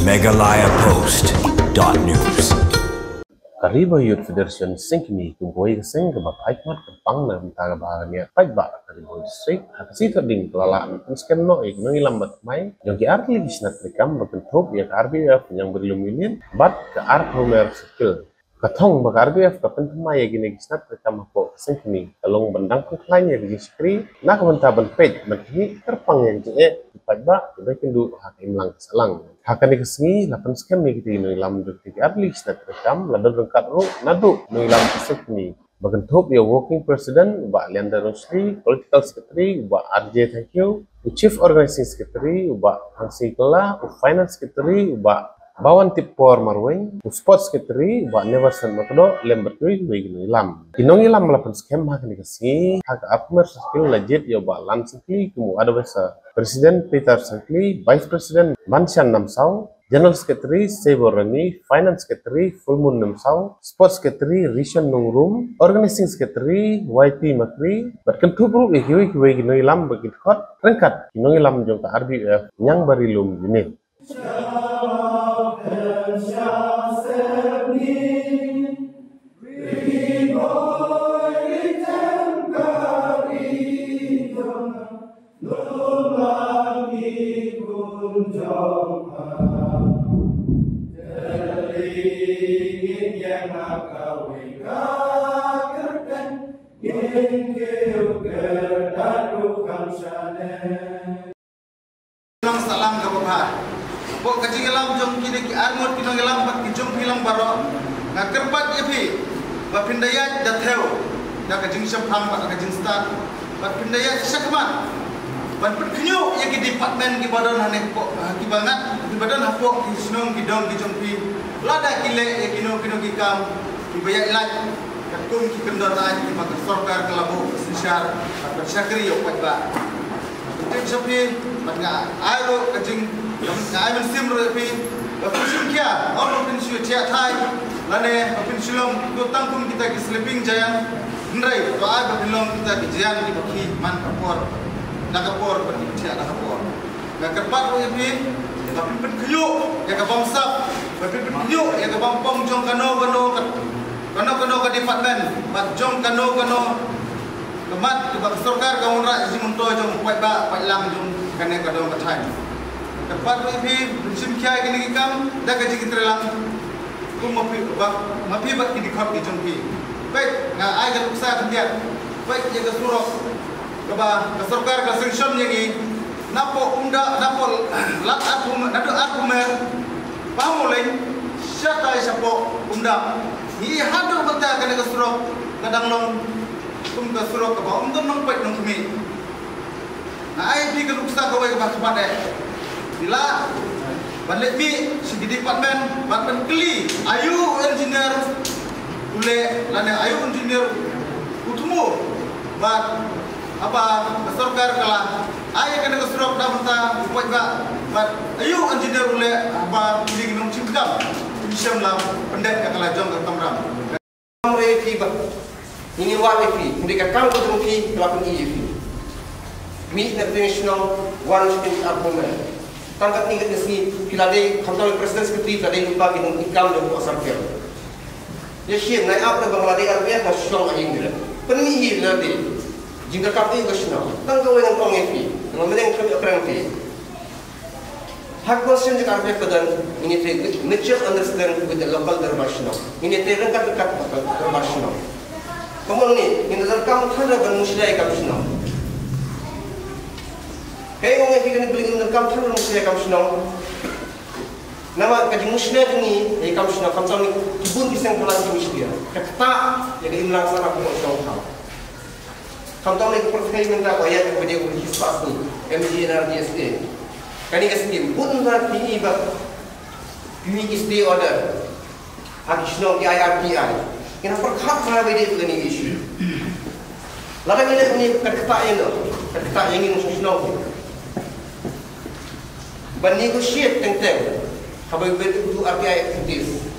megalayapost.news. Kariba Youth Federation Singkini kumpoi keseng ke bapak ikmat kepang dalam taga bahagia Pajba Kariba District akasi terding kelalaan skam no ik nongi lambat mai yang ki arti legislat rekam berbentuk ya ke RBF yang berluminin bat ke art homer skill katong bak RBF ke pentemai ya gini legislat rekam ko Singkini kalong bendang kengklanya legiskri nak mentaban page begini terpang yang je Pajba baik kendu hakim lang salang hakan dikesengi lapan skam ni kita ini lam duk tiga arlis na rekam ladan rengkat ro nadu ni lam kesek ni bagentup ya working president ba Leander Rosli political secretary ba RJ thank you chief organizing secretary ba Hangsi Kela finance secretary ba Bawan Tipor Marweng sports secretary ba Neverson Makdo lembertui begini lam inong ilam lapan skam hakan dikesengi hak apmer skill legit ya ba lan sekli kumu ada besa Presiden Peter Sankli, Vice President Manshan Namsau, General Secretary Sebor Rani, Finance Secretary Fulmun Namsau, Sports Secretary Rishan Nungrum, Organizing Secretary YT Makri, berkentup ikiwi ginoi lam begitu kot, rengkat ginoi lam jongka RBF yang barilum unit. Salam kabar. Pok kaji gelam jom kini ki armut kino gelam pat ki jom hilang baro. Ngakerpat yepi. Ba pindayat datheu. Da kajing syamphang pat kajing stat. Ba pindayat syakman. Ban perkenyu ya ki department ki badan hanek pok ki bangat ki badan hapok ki snong ki dong ki jompi. Lada kile ya kino ki kam ki bayat lat. Katum ki kendaraan ki mak sarkar kelabu sishar pat syakri yo pat ba. Tim sapi pada ayo kajing ayo sim repi sim kia orang pensiun tiap hari lane pensiun tu tanggung kita ke sleeping giant nrai tu ayo belum kita ke giant di baki man kapor nak kapor pergi tiap nak kapor nak kerpat repi tapi penkiyu ya ke bangsa tapi penkiyu ya ke bampong jong kano ke department mat jong kano kemat kebak sarkar kawan rak zimunto jom kuat ba kuat lang jom kane kadong katai tepat repi sim kia gini kam dah gaji kita lang ku mapi bak kini khot di jompi baik na ai ga uksa kandiat baik jaga surok keba ke sarkar ka sanction yang napo lat argumen pamuleng syata sapo unda ni hadu bata kane ke surok kadang long tum ka surok ka ba nang pet nang kemi na ai pi ka luksa ka wai ka ba bila balik mi segi department department kli ayu engineer ule lane ayu engineer utumu ba apa sarkar kala ai ka ka surok da banta buat ba ayu engineer ule apa ding nang cimdam bisa lam pendet ka kala jong ka tamram repi ba ini wafi mereka kau berfungsi melakukan ini meet international one spin argument tangkat tingkat kesini kilade kantor presiden sekretari kilade lupa kita ikam dan asal kau ya sih naik apa Bangladesh Arabia nasional aja ni penihir nanti jika kau ini nasional tangkap dengan kau ngepi dengan meneng kami orang ngepi hak konsen jika Arabia kedan ini terkait mutual understanding with the local international ini terkait dekat international kamu ni, ini dalam kamu thara ban musliai kamu senang. Kaya orang yang kita beli dalam kamu thara musliai kamu senang. Nama kaji musliai ni, kamu senang. Kamu tahu ni, kibun kisah pelan kamu musliai. Kata, yang imlang sana kamu senang tahu. Kamu tahu ni kepercayaan minta ayat kepada dia hispas ni, MGNRDSA. Kani kasih bun nak tinggi bab, tinggi stay order. Hak senang di IRPI. Kena perkap mana beda dengan ini isu. Lalu ini kata yang ini nasional. Bernegosiat tentang habis betul RPI aktif.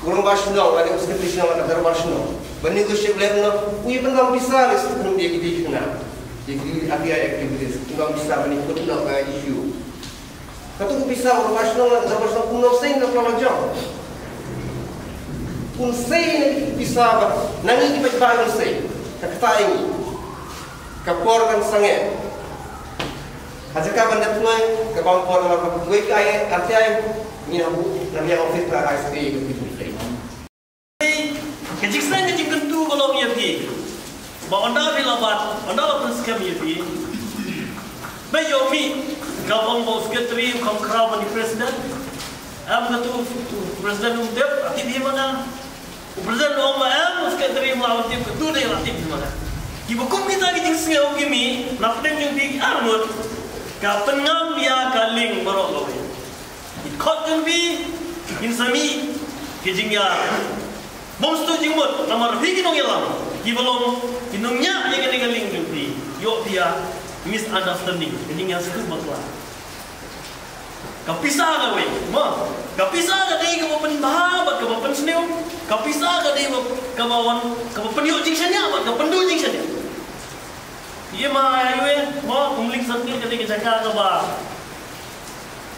Orang nasional, ada usaha nasional, ada nasional. Bernegosiat belakang, punya pendapat besar sebelum dia kita kena. Jadi RPI aktif, pendapat besar bernegosiat isu. Katu bisa profesional na profesional kuno sei na prolojong. Kun sei bisa ba nangi di bayi sei. Kakta ini. Kapor kan sange. Hasilkan benda tuai kapor na kapoi kai artiai ni aku nabi office ka ISP gitu. Kejiksan kejik tentu kalau ia pi. Ba onda bilabat, onda lapun skam ia pi. Ba yomi Gabung bos sekretari kongkraw mani presiden, am katu presiden umtep aktif di mana? Presiden umma am sekretari melawan tim katu dia aktif di mana? Ibu kum kita di jingsi au kimi, napden yang big armut, kapengam ya kaling barok lawe. Ikut yang bi insami kejingya. Bom stu jingmut namar bigi nong yalam. Ibalong inungnya yang kaling yang bi, yo dia misunderstanding, ini yang sekut bakla. Kapisah ka we, ma. Kapisah ka dai ka mapan bahabat ka mapan snew. Kapisah ka dai kabawan ka mapan yo jing sanya, ka pendu jing sanya. Iya ma ayo ma umling sakit ka dai ka jaga ka ba.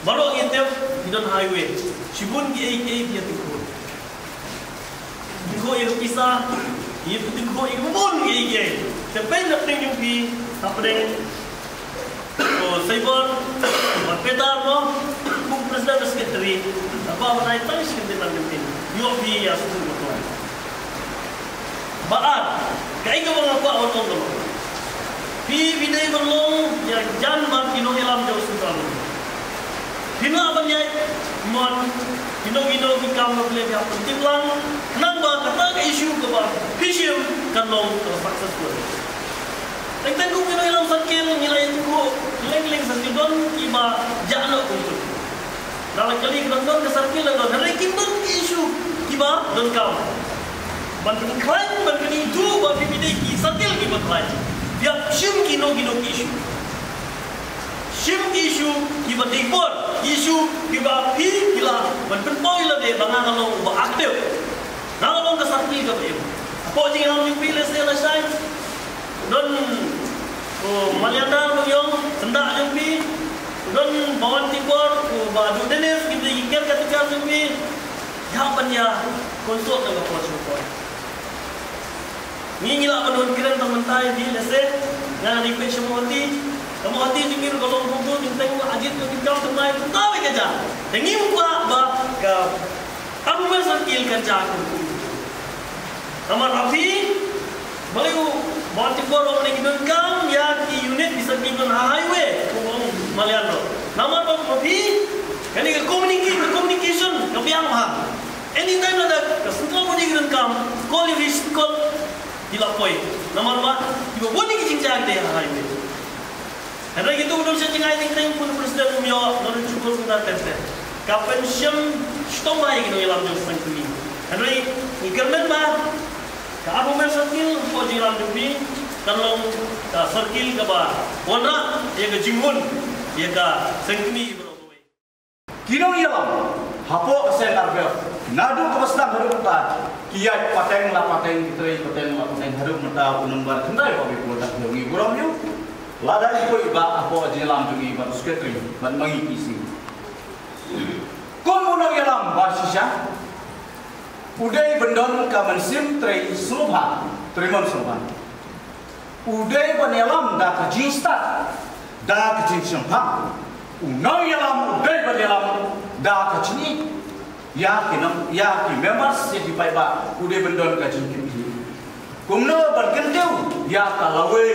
Baru ngitep hidon highway. Sibun ki ai dia tikho. Tikho yo pisah. Iya tikho yo bun ki ai. Sampai nak tengok pi apa deh? Oh, cyber, petar mo, kung presiden sekretari, apa naik tadi sekretari penting. Yo pi ya sudah betul. Baat, kaya kau mengaku awal orang. Pi bidai berlong, ya jangan kino hilang jauh sudah. Kino apa ni? Mon, kino kita boleh dia penting lang. Kenapa kata ke isu ke bang? Isu kan long successful. Tentang kau kena hilang sakit nilai itu kau leng sakit don iba jangan untuk. Dalam kali kena don kesakit lah don. Hari kimbang isu iba don kau. Bantu klaim bantu itu bagi bidai sakit iba klaim. Dia sim kino isu. Sim isu iba dikbor isu iba pi kila bantu boy lah deh bangang kalau iba aktif. Kalau kesakit kau iba. Apa jangan orang pilih selesai. Don Malianda beliau sendak jumpi don bawan tibor badu denes kita ikan ketika jumpi jawapannya konsult dengan konsult ni ngila badon kiran tementai di lese ngana di page semua hati kamu hati jumpi kalau buku tentang ajit kita semai tahu kerja dengi muka ba ka kamu bersakil kerja aku kamar Rafi beliau Banti korong ni kita kam ya ki unit bisa kita highway kumong Maliando. Nama apa kopi? Kani ke communication kapiang ha. Anytime ada kesentuhan mo kita kam call dilapoi. Nama apa? Ibu boni ki jinjang deh highway. Karena gitu udah saya cengai ting pun presiden umyo non cukup sudah tete. Kapan siam stomai kita ilam jauh sangkuni. Karena ikermen ba Aku mersakil ko jiram dubi talong ka circle ka ba wala ya ka jingun ya ka sengkini bro kino yalam hapo sen arbel nadu ka basna haru ta kiai pateng la pateng kitrai pateng la pateng haru mata unumbar kendai ko bi produk yogi buram yo lada ko iba apo jiram dubi ba sekretari ban mangi isi komuno yalam basisha Udai bendon kaman sim tray subha trimon subha. Udai banelam da kajing start da kajing sempak. Unai yalam udai banelam da kajini ya ki members si di paiba udai bendon kajing kimi. Kumno berkendeu ya kalawe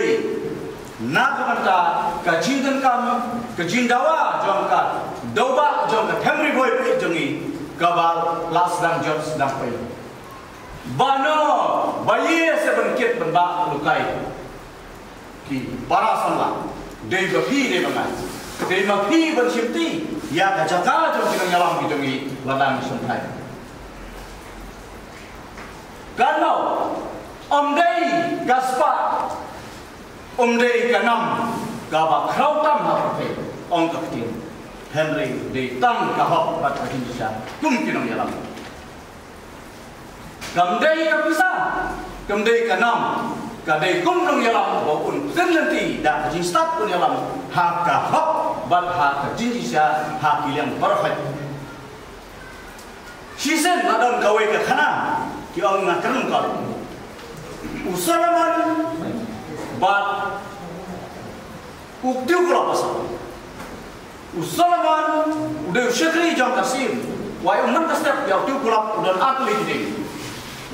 na kamanta kajing dan kam kajing dawa jom ka doba jom ka temri boy pi jongi Gabal las dan jobs dan pay. Bano bayi sebenarnya benba lukai. Ki para sanla. Dei bapi dei bangai. Dei bapi bersimti. Ya kajaka jom kita nyalam gitu ni ladang suntai. Karena dei gaspa. Dei kanam. Gabak krautam hape. Kecil. Henry di tang kahok bat Indonesia kumkinong yalam. Kamdei kapisa, kamdei kanam, kadei kumnong yalam walaupun tenlenti dah jistat pun yalam hak kahok bat ha ka jinjisha ha kiliang perfect Shisen nadon kawe ka khana ki ang ngakarum ka Usalaman bat uktiu kala pasal Usalaman udah syakri jam kasim wai umman kastep ya uktiu kala udan atli gede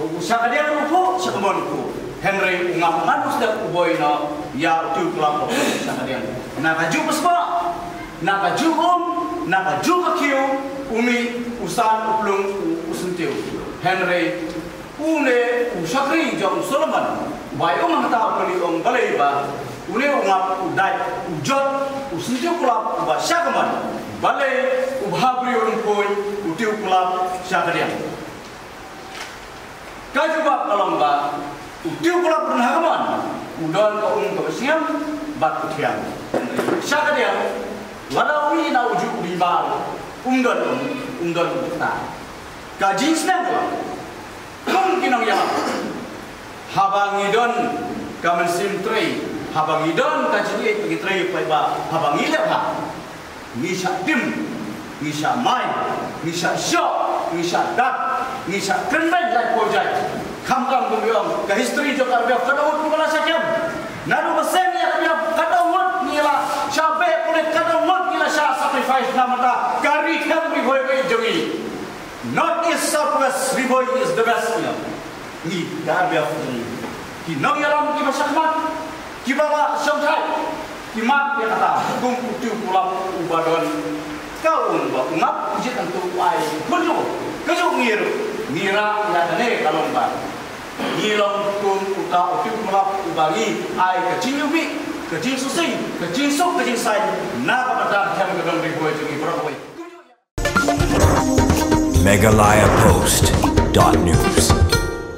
Usakadian upo sakamon ko Henry ngam manus dak uboina ya uktiu kala usakadian naka ju paspa naka ju naka ju kiu umi usan uplung usuntiu Henry une usakri jam Usalaman wai umman ta kali balai ba Ule ngap udai ujot usintiu kulap uba syakaman balai ubhabri urungkoi utiu kulap syakadian kajuba kalomba utiu kulap penhagaman udon kaum kebesian bat utian syakadian walawi na ujuk ribal umdon kita kajin senang kemungkinan yang habangidon kamensim trei habangidon kajini pagitray pa habangilap ha ngisa dim ngisa mai ngisa syok ngisa dat ngisa kenben lai pojai kamkam gumyong ka history jo karbya kadawut kala sakyam nanu basen ya karbya kadawut nila sabe kulit kadawut nila sha sacrifice namata kari kham bi hoy jogi not is southwest riboy is the best ni karbya ki nong yaram ki masakmat Kibawa sangkai kimat ya kata kum utiu pulang ubadon kaun ba ngap jit antu ai kuju ngira ya dane kalomba ngilong kum uta utiu pulang ubagi ai kecing yubi kecing susing kecing sok kecing sai na pada jam gedong ribuai jungi berapa Megalayapost.news